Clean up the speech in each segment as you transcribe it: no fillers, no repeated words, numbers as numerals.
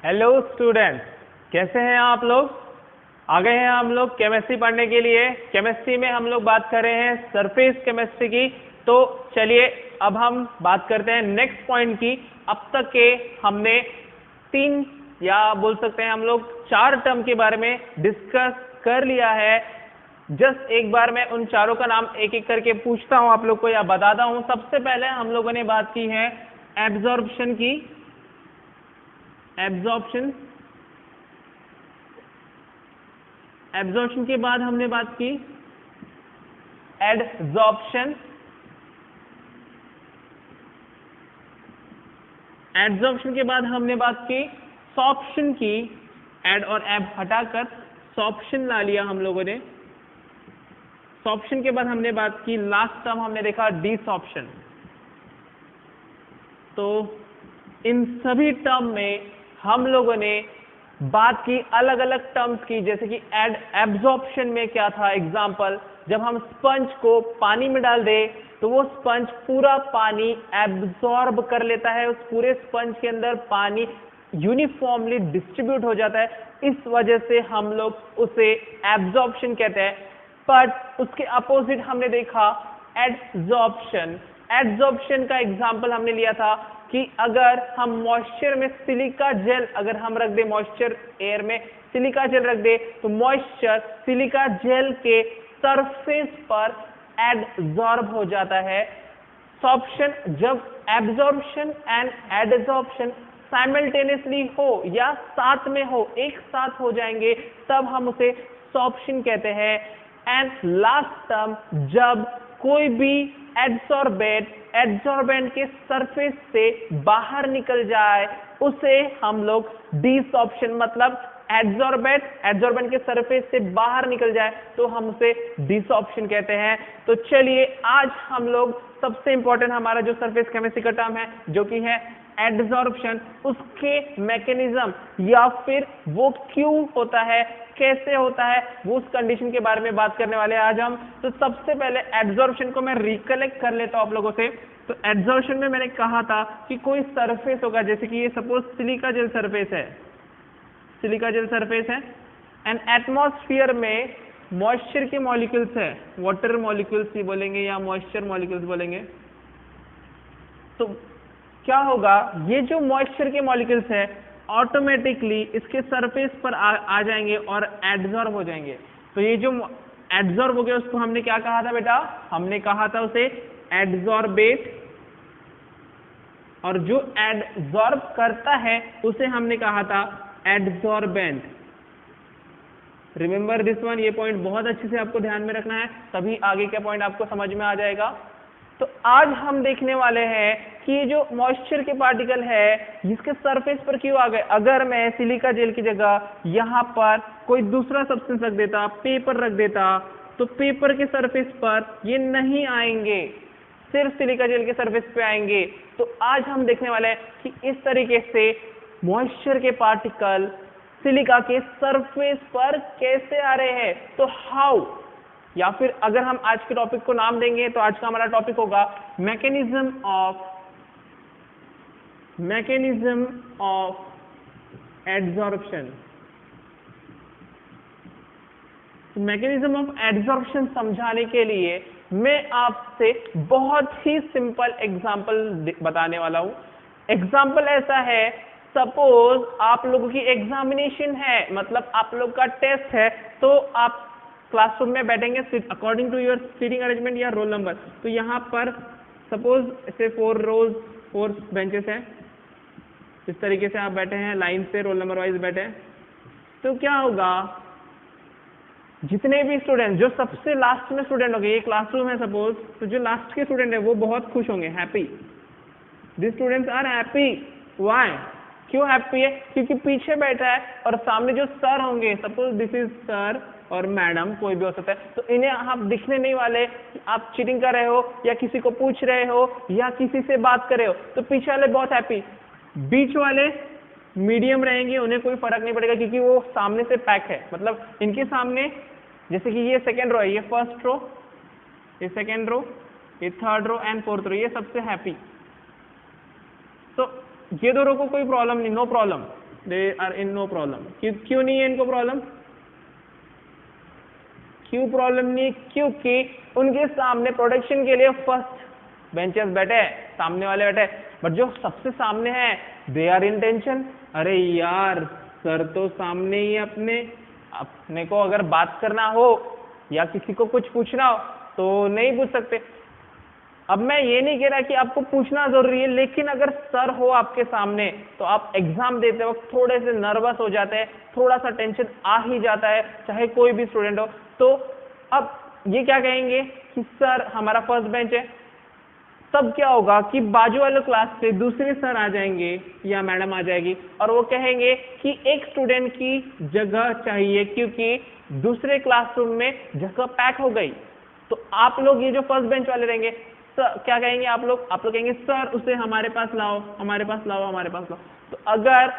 Hello students, कैसे हैं आप लोग। आ गए हैं हम लोग केमिस्ट्री पढ़ने के लिए। केमिस्ट्री में हम लोग बात कर रहे हैं सरफेस केमिस्ट्री की। तो चलिए अब हम बात करते हैं नेक्स्ट पॉइंट की। अब तक के हमने 3 या बोल सकते हैं हम लोग 4 टर्म के बारे में डिस्कस कर लिया है। जस्ट एक बार मैं उन चारों का नाम एक एक करके पूछता हूं आप लोग को या बताता हूं। सबसे पहले हम लोगों ने बात की है एब्जॉर्प्शन की। एब्जॉर्प्शन के बाद हमने बात की एडजॉर्प्शन। एडजॉर्प्शन के बाद हमने बात की सॉर्प्शन की। एड और एब हटाकर सॉर्प्शन ला लिया हम लोगों ने। सॉर्प्शन के बाद हमने बात की, लास्ट टर्म हमने देखा डिसॉर्प्शन। तो इन सभी टर्म में हम लोगों ने बात की अलग अलग टर्म्स की, जैसे कि एब्जॉर्प्शन में क्या था एग्जांपल, जब हम स्पंज को पानी में डाल दे तो वो स्पंज पूरा पानी एब्जॉर्ब कर लेता है। उस पूरे स्पंज के अंदर पानी यूनिफॉर्मली डिस्ट्रीब्यूट हो जाता है, इस वजह से हम लोग उसे एब्जॉर्प्शन कहते हैं। बट उसके अपोजिट हमने देखा एडजॉर्प्शन। एडजॉर्प्शन का एग्जांपल हमने लिया था कि अगर हम मॉइस्चर में सिलिका जेल अगर हम रख दे, मॉइस्चर एयर में सिलिका जेल रख दे, तो मॉइस्चर सिलिका जेल के सरफेस पर एडजॉर्ब हो जाता है। सॉर्प्शन, जब एब्जॉर्प्शन एंड एडजॉर्प्शन साइमल्टेनियसली हो या साथ में हो, एक साथ हो जाएंगे, तब हम उसे सॉर्प्शन कहते हैं। एंड लास्ट टर्म, जब कोई भी एडसॉर्बेंट के सरफेस से बाहर निकल जाए, उसे हम लोग डिसॉर्प्शन, मतलब एडसॉर्बेंट के सरफेस से बाहर निकल जाए तो हम उसे डिसऑर्प्शन कहते हैं। तो चलिए आज हम लोग सबसे इंपॉर्टेंट हमारा जो सरफेस केमिस्ट्री का टर्म है जो कि है एडसॉर्प्शन, उसके मैकेनिज्म या फिर वो क्यों होता है, कैसे होता है, वो उस कंडीशन के बारे में बात करने वाले हैं आज हम। तो सबसे पहले एडसॉर्प्शन को मैं रिकलेक्ट कर लेता हूं आप लोगों से। तो एडसॉर्प्शन में मैंने कहा था कि कोई सरफेस होगा, जैसे कि ये सपोज सिलिका जेल सरफेस है, सिलिका जेल सरफेस है एंड एटमॉस्फेयर में मॉइस्चर के मॉलिक्यूल्स है, वाटर मॉलिक्यूल्स ही बोलेंगे या मॉइस्चर मॉलिक्यूल्स बोलेंगे। तो क्या होगा, ये जो मॉइस्चर के मॉलिक्यूल्स है ऑटोमेटिकली इसके सरफेस पर आ जाएंगे और एडसॉर्ब हो जाएंगे। तो ये जो एडसॉर्ब हो गया उसको हमने क्या कहा था बेटा, हमने कहा था उसे एडसॉर्बेट, और जो एडसॉर्ब करता है उसे हमने कहा था एडसॉर्बेंट। रिमेंबर दिस वन, ये पॉइंट बहुत अच्छे से आपको ध्यान में रखना है, तभी आगे का पॉइंट आपको समझ में आ जाएगा। तो आज हम देखने वाले हैं कि ये जो मॉइस्चर के पार्टिकल है जिसके सरफेस पर क्यों आ गए। अगर मैं सिलिका जेल की जगह यहाँ पर कोई दूसरा सब्सटेंस रख देता, पेपर रख देता, तो पेपर के सरफेस पर ये नहीं आएंगे, सिर्फ सिलिका जेल के सरफेस पे आएंगे। तो आज हम देखने वाले हैं कि इस तरीके से मॉइस्चर के पार्टिकल सिलिका के सरफेस पर कैसे आ रहे हैं। तो हाउ, या फिर अगर हम आज के टॉपिक को नाम देंगे तो आज का हमारा टॉपिक होगा mechanism of adsorption. Mechanism of adsorption समझाने के लिए मैं आपसे बहुत ही सिंपल एग्जांपल बताने वाला हूं। एग्जांपल ऐसा है, सपोज आप लोगों की एग्जामिनेशन है, मतलब आप लोग का टेस्ट है, तो आप क्लासरूम में बैठेंगे according to your seating arrangement या रोल नंबर। तो यहाँ पर सपोज ऐसे 4 रोज 4 बेंचेस हैं, इस तरीके से आप बैठे हैं लाइन से, रोल नंबर वाइज बैठे हैं। तो क्या होगा, जितने भी स्टूडेंट, जो सबसे लास्ट में स्टूडेंट होंगे, ये क्लासरूम है सपोज, तो जो लास्ट के स्टूडेंट है वो बहुत खुश होंगे, happy. This students are happy. Why, क्यों हैप्पी है, क्योंकि पीछे बैठा है और सामने जो सर होंगे, सपोज दिस इज सर और मैडम, कोई भी हो सकता है, तो इन्हें आप दिखने नहीं वाले आप चीटिंग कर रहे हो या किसी को पूछ रहे हो या किसी से बात कर रहे हो। तो पीछे वाले बहुत हैप्पी, बीच वाले मीडियम रहेंगे, उन्हें कोई फर्क नहीं पड़ेगा क्योंकि वो सामने से पैक है, मतलब इनके सामने, जैसे कि ये सेकेंड रो है, ये फर्स्ट रो, ये सेकेंड रो, ये third row and fourth row, ये सबसे हैप्पी। तो ये दो रो को कोई प्रॉब्लम नहीं, no problem. They are in no problem. क्यों नहीं है इनको प्रॉब्लम? क्यों प्रॉब्लम नहीं? क्योंकि उनके सामने प्रोटेक्शन के लिए फर्स्ट बेंचेस बैठे हैं, सामने वाले बैठे हैं, बट जो सबसे सामने हैं दे आर इन टेंशन। अरे यार सर तो सामने ही अपने को अगर बात करना हो या किसी को कुछ पूछना हो तो नहीं पूछ सकते। अब मैं ये नहीं कह रहा कि आपको पूछना जरूरी है, लेकिन अगर सर हो आपके सामने तो आप एग्जाम देते वक्त थोड़े से नर्वस हो जाते हैं, थोड़ा सा टेंशन आ ही जाता है, चाहे कोई भी स्टूडेंट हो। तो अब ये क्या कहेंगे कि सर हमारा फर्स्ट बेंच है, तब क्या होगा कि बाजू वाले क्लास से दूसरे सर आ जाएंगे या मैडम आ जाएगी और वो कहेंगे कि एक स्टूडेंट की जगह चाहिए क्योंकि दूसरे क्लासरूम में जगह पैक हो गई। तो आप लोग ये जो फर्स्ट बेंच वाले रहेंगे, सर क्या कहेंगे आप लोग कहेंगे सर उसे हमारे पास लाओ, हमारे पास लाओ, हमारे पास लाओ। तो अगर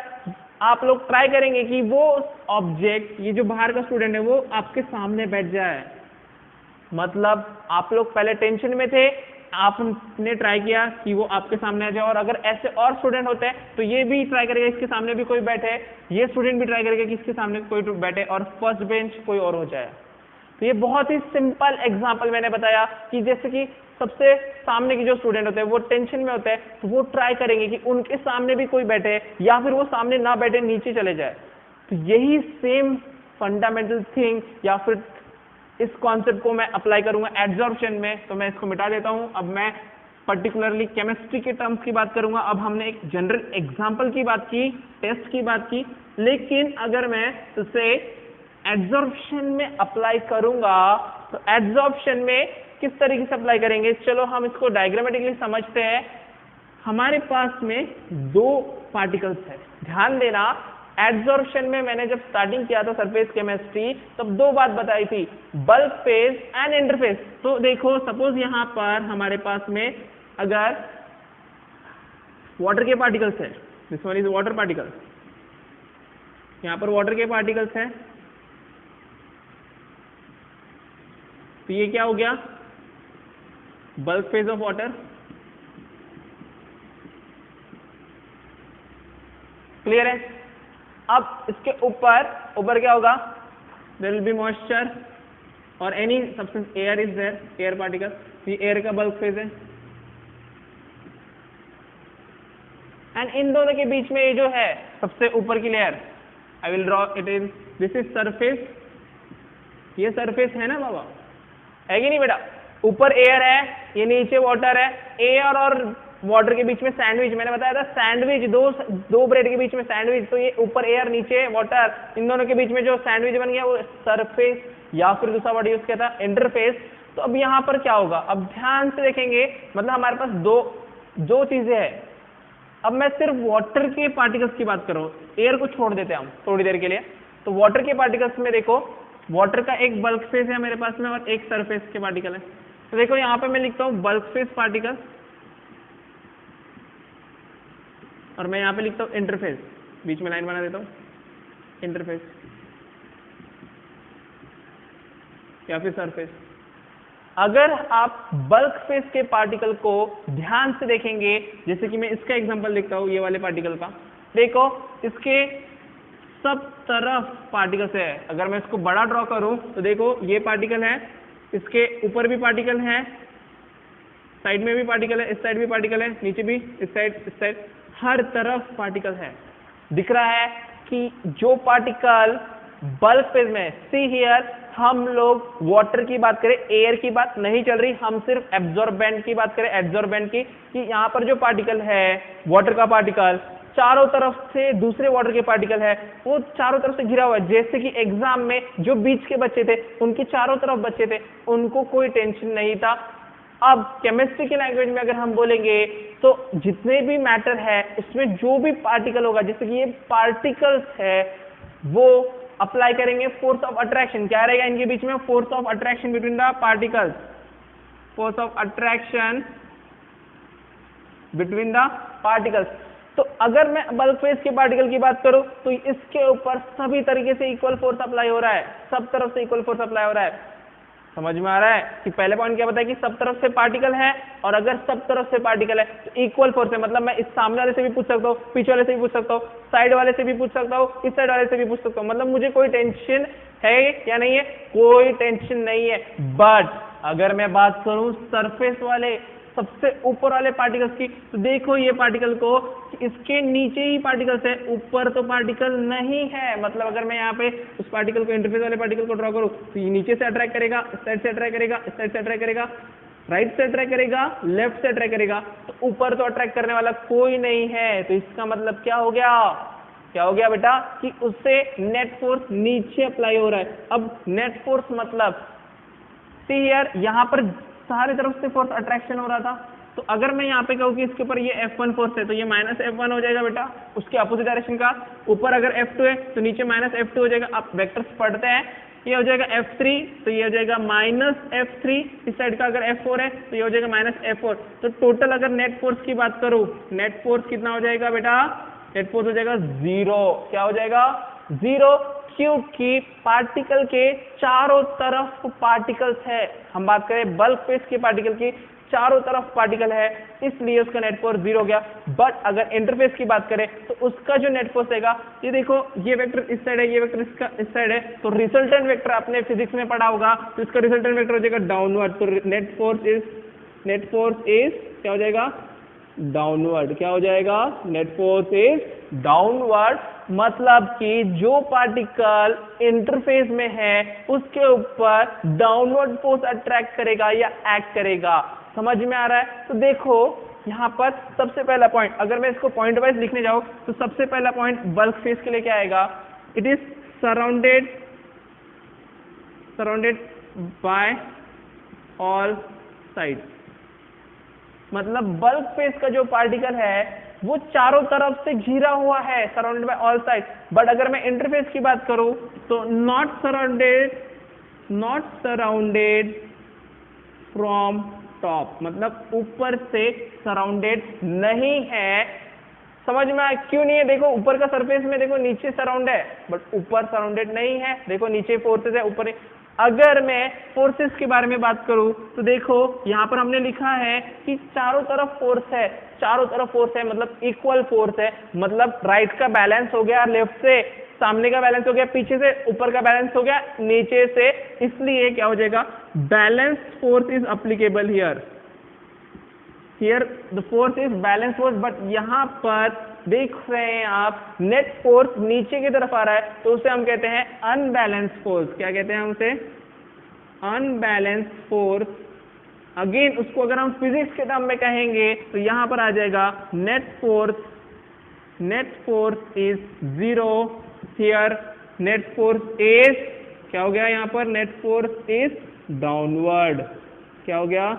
आप लोग ट्राई करेंगे कि वो ऑब्जेक्ट, ये जो बाहर का स्टूडेंट है वो आपके सामने बैठ जाए, मतलब आप लोग पहले टेंशन में थे, आपने ट्राई किया कि वो आपके सामने आ जाए, और अगर ऐसे और स्टूडेंट होते हैं तो ये भी ट्राई करेगा इसके सामने भी कोई बैठे, ये स्टूडेंट भी ट्राई करेगा कि इसके सामने कोई बैठे और फर्स्ट बेंच कोई और हो जाए। तो ये बहुत ही सिंपल एग्जांपल मैंने बताया कि जैसे कि सबसे सामने के जो स्टूडेंट होते हैं वो टेंशन में होते हैं, तो वो ट्राई करेंगे कि उनके सामने भी कोई बैठे या फिर वो सामने ना बैठे, नीचे चले जाए। तो यही सेम फंडामेंटल थिंग या फिर इस कॉन्सेप्ट को मैं अप्लाई करूंगा एड्जॉर्प्शन में। तो मैं इसको मिटा देता हूं। अब मैं पर्टिकुलरली केमिस्ट्री के टर्म्स की बात करूंगा। अब हमने एक जनरल एग्जांपल की बात की, टेस्ट की बात की, लेकिन अगर मैं इसे एड्जॉर्प्शन में अप्लाई करूंगा तो एड्जॉर्प्शन में किस तरीके से अप्लाई करेंगे, चलो हम इसको डायग्रामेटिकली समझते हैं। हमारे पास में दो पार्टिकल्स है, ध्यान देना। एड्जॉर्प्शन में मैंने जब स्टार्टिंग किया था सरफेस केमिस्ट्री तब दो बात बताई थी, बल्क फेज एंड इंटरफेस। तो देखो सपोज यहां पर हमारे पास में अगर वाटर के पार्टिकल्स है, this one is water particle, यहां पर वाटर के पार्टिकल्स है, तो ये क्या हो गया, bulk phase of water. Clear है? अब इसके ऊपर क्या होगा, देयर विल बी मॉइस्चर और any substance, air is there, air particle, ये एयर का बल्क फेज है। एंड इन दोनों के बीच में ये जो है सबसे ऊपर की layer, I will draw it in, this is surface, ये सरफेस है ना बाबा, है कि नहीं बेटा? ऊपर एयर है, ये नीचे वाटर है, एयर और वाटर के बीच में सैंडविच, मैंने बताया था सैंडविच, दो ब्रेड के बीच में सैंडविच, तो ये ऊपर एयर नीचे वाटर, इन दोनों के बीच में जो सैंडविच बन गया वो सरफेस, या फिर दूसरा वर्ड यूज किया था इंटरफेस। तो अब यहाँ पर क्या होगा, अब ध्यान से देखेंगे, मतलब हमारे पास दो चीजें हैं। अब मैं सिर्फ वाटर के पार्टिकल्स की बात करूं, एयर को छोड़ देते हैं हम थोड़ी देर के लिए। तो वाटर के पार्टिकल्स में देखो, वाटर का एक बल्क फेज है मेरे पास में और एक सरफेस के पार्टिकल है। तो देखो यहाँ पे मैं लिखता हूँ बल्क फेज पार्टिकल और मैं यहाँ पे लिखता हूँ इंटरफेस, बीच में लाइन बना देता हूँ, इंटरफेस या फिर सरफेस। अगर आप बल्क फेज के पार्टिकल को ध्यान से देखेंगे, जैसे कि मैं इसका एग्जांपल लिखता हूँ, ये वाले पार्टिकल का, देखो इसके सब तरफ पार्टिकल्स है। अगर मैं इसको बड़ा ड्रॉ करूं तो देखो ये पार्टिकल है, इसके ऊपर भी पार्टिकल है, साइड में भी पार्टिकल है, इस साइड भी पार्टिकल है, नीचे भी, इस साइड, हर तरफ पार्टिकल है। दिख रहा है कि जो पार्टिकल बल्क फेज में, सी हियर, हम लोग वाटर की बात करें, एयर की बात नहीं चल रही, हम सिर्फ एब्जॉर्बेंट की बात करें, एब्जॉर्बेंट की, कि यहाँ पर जो पार्टिकल है वाटर का पार्टिकल चारों तरफ से, दूसरे वाटर के पार्टिकल है वो चारों तरफ से घिरा हुआ है। जैसे कि एग्जाम में जो बीच के बच्चे थे उनके चारों तरफ बच्चे थे, उनको कोई टेंशन नहीं था। अब केमिस्ट्री की लैंग्वेज में अगर हम बोलेंगे तो जितने भी मैटर है उसमें जो भी पार्टिकल होगा, जैसे कि ये पार्टिकल्स है, वो अप्लाई करेंगे फोर्स ऑफ अट्रैक्शन। क्या रहेगा इनके बीच में, force of attraction between the particles, force of attraction between the particles. तो अगर मैं बल्क फेज के पार्टिकल की बात करूं तो इसके ऊपर सभी तरीके से इक्वल फोर्स अप्लाई हो रहा है, सब तरफ से इक्वल फोर्स अप्लाई हो रहा है। समझ में आ रहा है कि पहले पॉइंट क्या बताया कि सब तरफ से पार्टिकल है, और अगर सब तरफ से पार्टिकल है तो इक्वल फोर्स है, मतलब मैं इस सामने वाले से भी पूछ सकता हूँ, पीछे वाले से भी पूछ सकता हूँ, साइड वाले से भी पूछ सकता हूँ, इस साइड वाले से भी पूछ सकता हूँ, मतलब मुझे कोई टेंशन है या नहीं है, कोई टेंशन नहीं है। बट अगर मैं बात करूं सरफेस वाले सबसे ऊपर वाले पार्टिकल्स की, तो देखो ये पार्टिकल को इसके नीचे ही पार्टिकल्स है, ऊपर तो पार्टिकल नहीं है। मतलब अगर मैं यहाँ पे उस पार्टिकल को, इंटरफेस वाले पार्टिकल को ड्रॉ करूँ तो ये नीचे से अट्रैक्ट करेगा, इस साइड से अट्रैक्ट करेगा, इस साइड से अट्रैक्ट करेगा, राइट से अट्रैक्ट करेगा, लेफ्ट से अट्रैक्ट करेगा, तो ऊपर तो अट्रैक्ट करने वाला कोई नहीं है। तो इसका मतलब क्या हो गया, क्या हो गया बेटा कि उससे नेट फोर्स नीचे अप्लाई हो रहा है। अब नेट फोर्स मतलब सी हियर, यहाँ पर सारे तरफ से फोर्स अट्रैक्शन हो रहा था, तो अगर मैं यहाँ पे कहूँ कि इसके ऊपर ये F1 फोर्स है तो ये माइनस F1 हो जाएगा बेटा, उसके अपोजिट डायरेक्शन का। ऊपर अगर F2 है तो नीचे माइनस F2 हो जाएगा। आप वेक्टर्स पढ़ते हैं, ये हो जाएगा F3 तो ये हो जाएगा माइनस F3, इस साइड का अगर F4 है तो ये हो जाएगा माइनस F4। तो टोटल अगर नेट फोर्स की बात करूँ, नेट फोर्स कितना हो जाएगा बेटा, नेट फोर्स हो जाएगा 0। क्या हो जाएगा, 0, क्योंकि पार्टिकल के चारों तरफ पार्टिकल्स है। हम बात करें बल्क फेस के पार्टिकल की, चारों तरफ पार्टिकल है, इसलिए उसका नेट फोर्स 0 हो गया। बट अगर इंटरफेस की बात करें तो उसका जो नेट फोर्स रहेगा, ये देखो ये वेक्टर इस साइड है, ये वेक्टर इसका इस साइड है, तो रिजल्टेंट वेक्टर आपने फिजिक्स में पढ़ा होगा, तो इसका रिजल्टेंट वेक्टर हो जाएगा डाउनवर्ड। तो नेट फोर्स इज क्या हो जाएगा, डाउनवर्ड। क्या हो जाएगा, नेट फोर्स इज डाउनवर्ड। मतलब कि जो पार्टिकल इंटरफेस में है उसके ऊपर डाउनवर्ड फोर्स अट्रैक्ट करेगा या एक्ट करेगा। समझ में आ रहा है। तो देखो यहाँ पर सबसे पहला पॉइंट, अगर मैं इसको पॉइंट वाइज लिखने जाऊं तो सबसे पहला पॉइंट बल्क फेस के लिए क्या आएगा, it is surrounded by all side. मतलब बल्क फेस का जो पार्टिकल है वो चारों तरफ से घिरा हुआ है, surrounded by all side. But अगर मैं इंटरफेस की बात करूं तो नॉट सराउंडेड फ्रॉम टॉप, मतलब ऊपर से सराउंडेड नहीं है। समझ में आया क्यों नहीं है, देखो ऊपर का सरफेस में देखो नीचे सराउंड है बट ऊपर सराउंडेड नहीं है। देखो नीचे फोर्सेस है, ऊपर। अगर मैं फोर्सेस के बारे में बात करूं तो देखो यहाँ पर हमने लिखा है कि चारों तरफ फोर्स है, चारों तरफ फोर्स है मतलब इक्वल फोर्स है। मतलब राइट का बैलेंस हो गया लेफ्ट से, सामने का बैलेंस हो गया पीछे से, ऊपर का बैलेंस हो गया नीचे से। इसलिए क्या हो जाएगा, balance force is applicable here the force is balance force. But यहाँ पर देख रहे हैं आप नेट फोर्स नीचे की तरफ आ रहा है, तो उसे हम कहते हैं अनबैलेंस फोर्स। क्या कहते हैं हम उसे, अनबैलेंस फोर्स। अगेन उसको अगर हम फिजिक्स के टर्म में कहेंगे तो यहां पर आ जाएगा net force is 0 here. Net force is क्या हो गया, यहाँ पर नेट फोर्स इज डाउनवर्ड। क्या हो गया,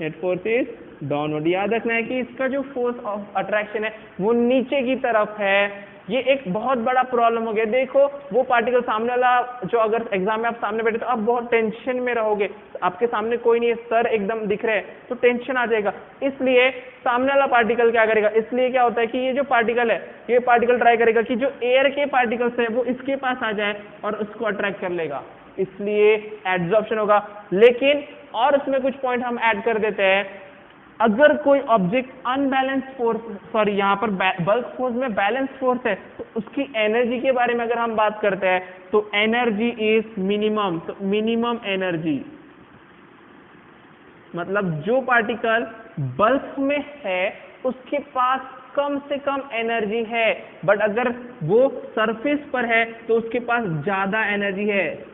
नेट फोर्स इज डाउनवर्ड। याद रखना है कि इसका जो फोर्स ऑफ अट्रैक्शन है वो नीचे की तरफ है। ये एक बहुत बड़ा प्रॉब्लम हो गया। देखो वो पार्टिकल सामने वाला, जो अगर एग्जाम में आप सामने बैठे तो आप बहुत टेंशन में रहोगे, आपके सामने कोई नहीं है, सर एकदम दिख रहे हैं, तो टेंशन आ जाएगा। इसलिए सामने वाला पार्टिकल क्या करेगा, इसलिए क्या होता है कि ये जो पार्टिकल है, ये पार्टिकल ट्राई करेगा कि जो एयर के पार्टिकल्स है वो इसके पास आ जाए और उसको अट्रैक्ट कर लेगा, इसलिए एड्सॉर्प्शन होगा। लेकिन और उसमें कुछ पॉइंट हम ऐड कर देते हैं। अगर कोई ऑब्जेक्ट अनबैलेंस फोर्स, सॉरी यहाँ पर बल्क फोर्स में बैलेंस फोर्स है, तो उसकी एनर्जी के बारे में अगर हम बात करते हैं तो एनर्जी इज मिनिमम। तो मिनिमम एनर्जी मतलब जो पार्टिकल बल्क में है उसके पास कम से कम एनर्जी है, बट अगर वो सरफेस पर है तो उसके पास ज्यादा एनर्जी है,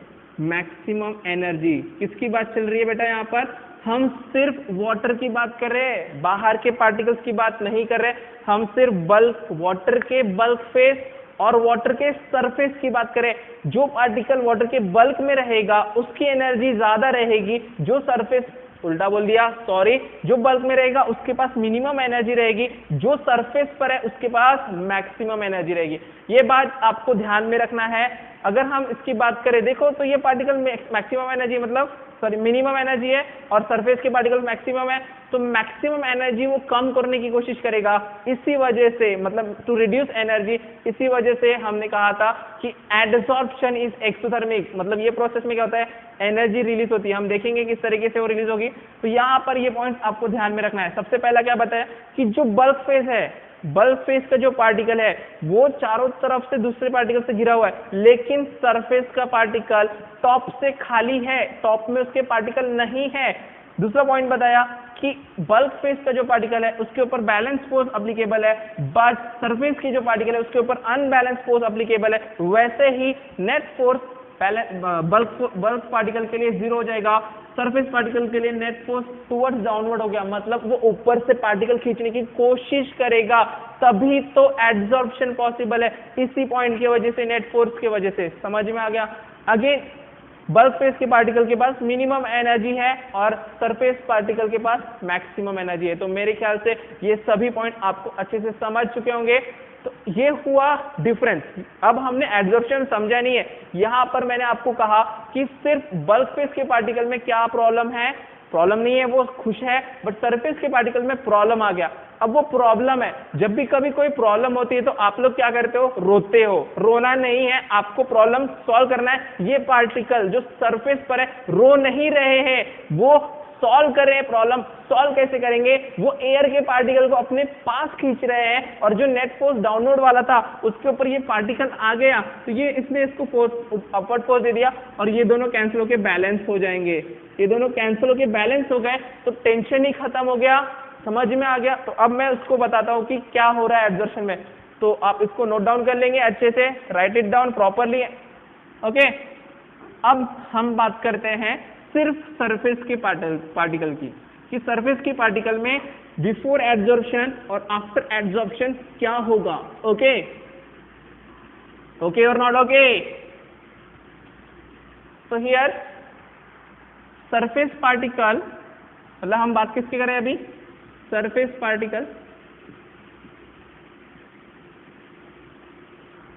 मैक्सिमम एनर्जी। किसकी बात चल रही है बेटा, यहाँ पर हम सिर्फ वाटर की बात कर रहे हैं, बाहर के पार्टिकल्स की बात नहीं कर रहे। हम सिर्फ बल्क, वाटर के बल्क फेस और वाटर के सरफेस की बात करें। जो पार्टिकल वाटर के बल्क में रहेगा उसकी एनर्जी ज्यादा रहेगी, जो सरफेस, उल्टा बोल दिया सॉरी, जो बल्क में रहेगा उसके पास मिनिमम एनर्जी रहेगी, जो सरफेस पर है उसके पास मैक्सिमम एनर्जी रहेगी। ये बात आपको ध्यान में रखना है। अगर हम इसकी बात करें, देखो तो ये पार्टिकल में मैक्सिमम एनर्जी मतलब सॉरी मिनिमम एनर्जी है और सरफेस के पार्टिकल मैक्सिमम है, तो मैक्सिमम एनर्जी वो कम करने की कोशिश करेगा। इसी वजह से मतलब टू रिड्यूस एनर्जी, इसी वजह से हमने कहा था कि एडसॉर्प्शन इज एक्सोथर्मिक। मतलब ये प्रोसेस में क्या होता है, एनर्जी रिलीज होती है, हम देखेंगे किस तरीके से वो रिलीज होगी। तो यहाँ पर ये पॉइंट आपको ध्यान में रखना है। सबसे पहला क्या बताया कि जो बल्क फेज है, बल्क फेज का जो पार्टिकल है वो चारों तरफ से दूसरे पार्टिकल से घिरा हुआ है, लेकिन सरफेस का पार्टिकल टॉप से खाली है, टॉप में उसके पार्टिकल नहीं है। दूसरा पॉइंट बताया कि बल्क फेज का जो पार्टिकल है उसके ऊपर बैलेंस फोर्स अप्लीकेबल है, बट सरफेस की जो पार्टिकल है उसके ऊपर अनबैलेंस फोर्स अप्लीकेबल है। वैसे ही नेट फोर्स बल्क पार्टिकल के लिए 0 हो जाएगा, सरफेस पार्टिकल के लिए नेट फोर्स टुवर्ड्स डाउनवर्ड हो गया, मतलब वो ऊपर से पार्टिकल खींचने की कोशिश करेगा, तभी तो एड्सॉर्प्शन पॉसिबल है, इसी पॉइंट की वजह से, नेट फोर्स की वजह से। समझ में आ गया। अगेन बल्क फेज के पार्टिकल के पास मिनिमम एनर्जी है और सरफेस पार्टिकल के पास मैक्सिमम एनर्जी है। तो मेरे ख्याल से ये सभी पॉइंट आपको अच्छे से समझ चुके होंगे। तो ये हुआ डिफरेंस। अब हमने एड्सॉर्प्शन समझा नहीं है, यहां पर मैंने आपको कहा कि सिर्फ बल्क फेज के पार्टिकल में क्या प्रॉब्लम है, प्रॉब्लम नहीं है, वो खुश है, बट सरफेस के पार्टिकल में प्रॉब्लम आ गया। अब वो प्रॉब्लम है, जब भी कभी कोई प्रॉब्लम होती है तो आप लोग क्या करते हो, रोते हो। रोना नहीं है, आपको प्रॉब्लम सॉल्व करना है। ये पार्टिकल जो सरफेस पर है रो नहीं रहे हैं, वो सॉल्व करें। प्रॉब्लम सॉल्व कैसे करेंगे, वो एयर के पार्टिकल को अपने पास खींच रहे हैं और जो नेट फोर्स डाउनवर्ड वाला था उसके ऊपर ये पार्टिकल आ गया, तो ये इसने इसको फोर्स अपवर्ड फोर्स दे दिया और ये दोनों कैंसिल होके बैलेंस हो जाएंगे। ये दोनों कैंसिल होके बैलेंस हो गए तो टेंशन ही खत्म हो गया। समझ में आ गया। तो अब मैं उसको बताता हूँ कि क्या हो रहा है एड्सॉर्प्शन में। तो आप इसको नोट डाउन कर लेंगे अच्छे से, right it down properly. Okay, अब हम बात करते हैं सिर्फ सरफेस के पार्टिकल की, कि सरफेस की पार्टिकल में बिफोर एड्सॉर्प्शन और आफ्टर एड्सॉर्प्शन क्या होगा। ओके, ओके और नॉट ओके। तो हियर सरफेस पार्टिकल, मतलब हम बात किसकी करें अभी, सरफेस पार्टिकल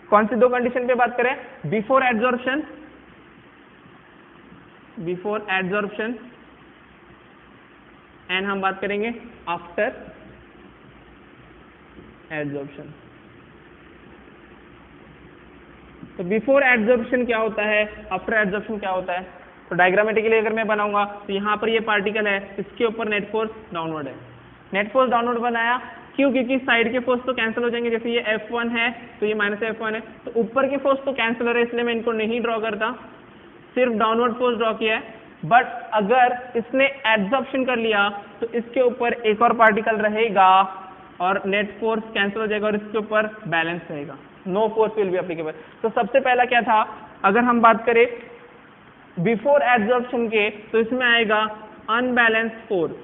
कौन सी दो कंडीशन पे बात करें, before adsorption, before adsorption, and हम बात करेंगे आफ्टर एड्सॉर्प्शन। तो बिफोर एड्सॉर्प्शन क्या होता है, आफ्टर एड्सॉर्प्शन क्या होता है। तो डायग्रामेटिकली अगर मैं बनाऊंगा तो यहां पर ये पार्टिकल है, इसके ऊपर नेट फोर्स डाउनवर्ड है। नेट फोर्स डाउनवर्ड बनाया क्यों, क्योंकि साइड के फोर्स तो कैंसिल हो जाएंगे, जैसे ये F1 है तो ये -F1 है, तो ऊपर के फोर्स तो कैंसिल हो रहे हैं, इसलिए मैं इनको नहीं ड्रॉ करता, सिर्फ डाउनवर्ड फोर्स ड्रॉ किया है। बट अगर इसने एड्सॉर्प्शन कर लिया तो इसके ऊपर एक और पार्टिकल रहेगा और नेट फोर्स कैंसिल हो जाएगा और इसके ऊपर बैलेंस रहेगा, no force will be applicable. तो सबसे पहला क्या था, अगर हम बात करें बिफोर एड्सॉर्प्शन के, तो इसमें आएगा अनबैलेंस फोर्स,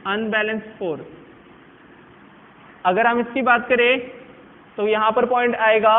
अनबैलेंस फोर्स। अगर हम इसकी बात करें तो यहां पर पॉइंट आएगा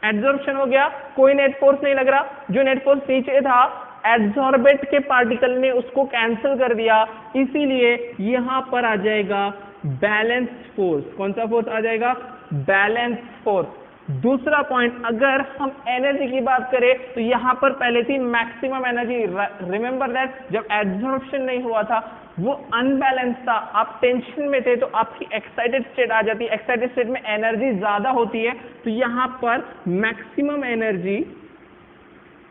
एड्सॉर्प्शन हो गया, कोई नेट फोर्स नहीं लग रहा, जो नेट फोर्स नीचे था एड्सॉर्बेट के पार्टिकल ने उसको कैंसिल कर दिया, इसीलिए यहां पर आ जाएगा बैलेंस फोर्स। कौन सा फोर्स आ जाएगा, बैलेंस फोर्स। दूसरा पॉइंट, अगर हम एनर्जी की बात करें तो यहां पर पहले थी मैक्सिमम एनर्जी। रिमेंबर दैट जब एड्सॉर्प्शन नहीं हुआ था वो अनबैलेंस था, आप टेंशन में थे तो आपकी एक्साइटेड स्टेट आ जाती है, एक्साइटेड स्टेट में एनर्जी ज्यादा होती है, तो यहां पर मैक्सिमम एनर्जी,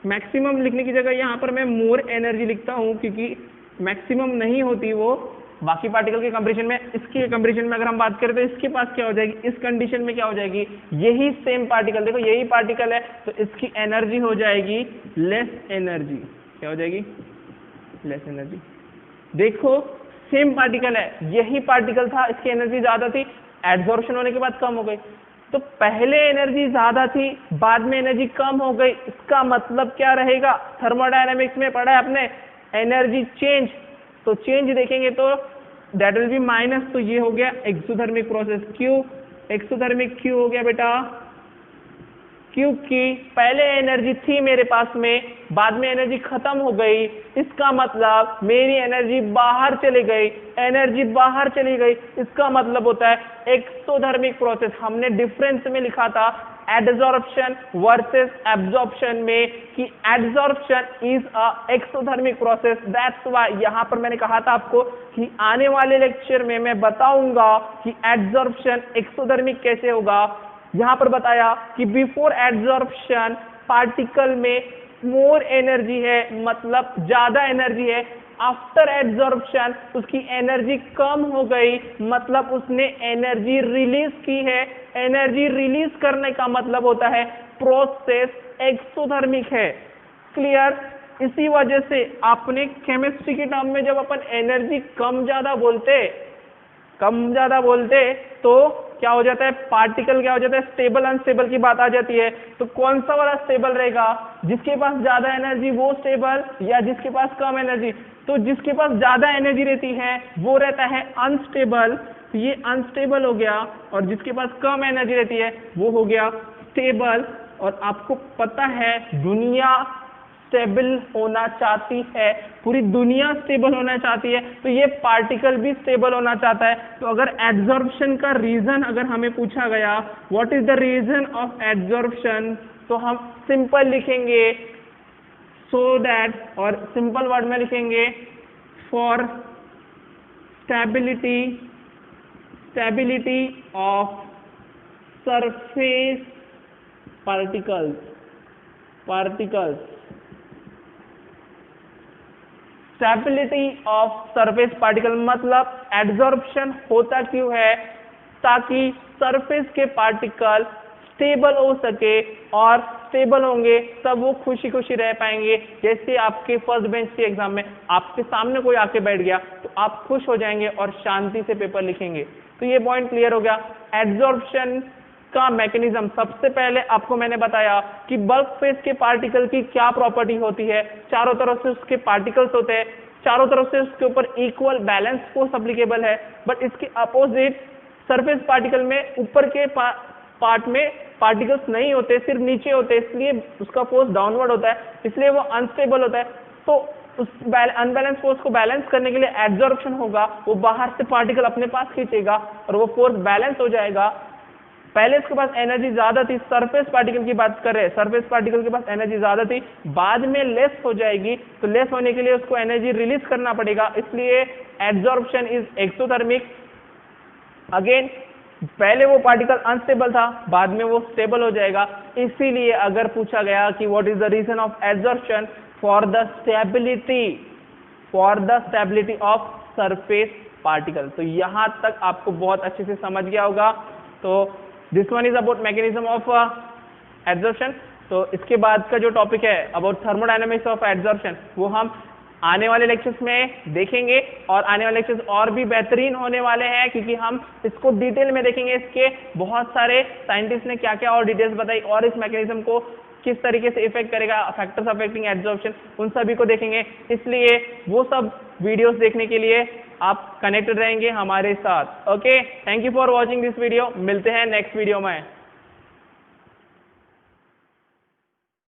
मैक्सिमम लिखने की जगह यहां पर मैं मोर एनर्जी लिखता हूं, क्योंकि मैक्सिमम नहीं होती वो बाकी पार्टिकल के कंपैरिजन में। इसके कंपैरिजन में अगर हम बात करें तो इसके पास क्या हो जाएगी, इस कंडीशन में क्या हो जाएगी, यही सेम पार्टिकल, देखो यही पार्टिकल है तो इसकी एनर्जी हो जाएगी लेस एनर्जी। क्या हो जाएगी, लेस एनर्जी। देखो सेम पार्टिकल है, यही पार्टिकल था, इसकी एनर्जी ज्यादा थी, एड्सॉर्प्शन होने के बाद कम हो गई। तो पहले एनर्जी ज्यादा थी, बाद में एनर्जी कम हो गई, इसका मतलब क्या रहेगा, थर्मोडायनेमिक्स में पढ़ा है आपने, एनर्जी चेंज। तो चेंज देखेंगे तो दैट विल बी माइनस, तो ये हो गया एक्सोथर्मिक प्रोसेस। क्यों एक्सोथर्मिक क्यों हो गया बेटा, क्योंकि पहले एनर्जी थी मेरे पास में, बाद में एनर्जी खत्म हो गई, इसका मतलब मेरी एनर्जी बाहर चली गई, एनर्जी बाहर चली गई, इसका मतलब होता है एक्सोथर्मिक प्रोसेस। हमने डिफरेंस में लिखा था एडजॉर्प्शन वर्सेस एब्जॉर्प्शन में कि adsorption is a exothermic process. That's why यहां पर मैंने कहा था आपको कि आने वाले लेक्चर में मैं बताऊंगा कि एडजॉर्प्शन एक्सोथर्मिक कैसे होगा। यहां पर बताया कि बिफोर एडजॉर्प्शन पार्टिकल में मोर एनर्जी है, मतलब ज्यादा एनर्जी है। आफ्टर एडजॉर्प्शन उसकी एनर्जी कम हो गई, मतलब उसने एनर्जी रिलीज की है। एनर्जी रिलीज करने का मतलब होता है प्रोसेस एक्सोथर्मिक है। क्लियर? इसी वजह से आपने केमिस्ट्री के टर्म में जब अपन एनर्जी कम ज्यादा बोलते तो क्या हो जाता है, पार्टिकल क्या हो जाता है, स्टेबल अनस्टेबल की बात आ जाती है। तो कौन सा वाला स्टेबल रहेगा, जिसके पास ज्यादा एनर्जी वो स्टेबल, या जिसके पास कम एनर्जी? तो जिसके पास ज्यादा एनर्जी रहती है वो रहता है अनस्टेबल, तो ये अनस्टेबल हो गया। और जिसके पास कम एनर्जी रहती है वो हो गया स्टेबल। और आपको पता है दुनिया स्टेबल होना चाहती है, पूरी दुनिया स्टेबल होना चाहती है, तो ये पार्टिकल भी स्टेबल होना चाहता है। तो अगर एब्जॉर्प्शन का रीजन अगर हमें पूछा गया, what is the reason of absorption, तो हम सिंपल लिखेंगे सो दैट, और सिंपल वर्ड में लिखेंगे for stability of surface particles. Stability of surface particle मतलब एड्सॉर्प्शन होता क्यों है, ताकि सरफेस के पार्टिकल स्टेबल हो सके, और स्टेबल होंगे तब वो खुशी खुशी रह पाएंगे। जैसे आपके फर्स्ट बेंच के एग्जाम में आपके सामने कोई आके बैठ गया तो आप खुश हो जाएंगे और शांति से पेपर लिखेंगे। तो ये पॉइंट क्लियर हो गया। एड्सॉर्प्शन का मैकेनिज्म, सबसे पहले आपको मैंने बताया कि बल्क फेज के पार्टिकल की क्या प्रॉपर्टी होती है। चारों तरफ से उसके पार्टिकल्स होते हैं, चारों तरफ से उसके ऊपर इक्वल बैलेंस फोर्स अप्लीकेबल है। बट इसके अपोजिट सरफेस पार्टिकल में ऊपर के पार्ट में पार्टिकल्स नहीं होते, सिर्फ नीचे होते, इसलिए उसका फोर्स डाउनवर्ड होता है, इसलिए वो अनस्टेबल होता है। तो उस अनबैलेंस फोर्स को बैलेंस करने के लिए एड्सॉर्प्शन होगा, वो बाहर से पार्टिकल अपने पास खींचेगा और वो फोर्स बैलेंस हो जाएगा। पहले इसके पास एनर्जी ज्यादा थी, सरफेस पार्टिकल की बात कर रहे हैं, सरफेस पार्टिकल के पास एनर्जी ज्यादा थी, बाद में लेस हो जाएगी, तो लेस होने के लिए उसको एनर्जी रिलीज करना पड़ेगा, इसलिए एड्सॉर्प्शन इज एक्सोथर्मिक। अगेन पहले वो पार्टिकल अनस्टेबल था, बाद में वो स्टेबल हो जाएगा। इसीलिए अगर पूछा गया कि what is the reason of adsorption, for the stability of surface particle. तो यहां तक आपको बहुत अच्छे से समझ गया होगा। तो this one is about mechanism of adsorption. तो इसके बाद का जो टॉपिक है अबाउट थर्मोडायनामिक्स ऑफ एड्सॉर्प्शन, वो हम आने वाले लेक्चर्स में देखेंगे, और आने वाले लेक्चर्स और भी बेहतरीन होने वाले हैं, क्योंकि हम इसको डिटेल में देखेंगे। इसके बहुत सारे साइंटिस्ट ने क्या क्या और डिटेल्स बताई, और इस मैकेनिज्म को किस तरीके से इफेक्ट करेगा, फैक्टर्स अफेक्टिंग एड्सॉर्प्शन, उन सभी को देखेंगे। इसलिए वो सब वीडियोस देखने के लिए आप कनेक्टेड रहेंगे हमारे साथ। Okay, thank you for watching this video. मिलते हैं नेक्स्ट वीडियो में।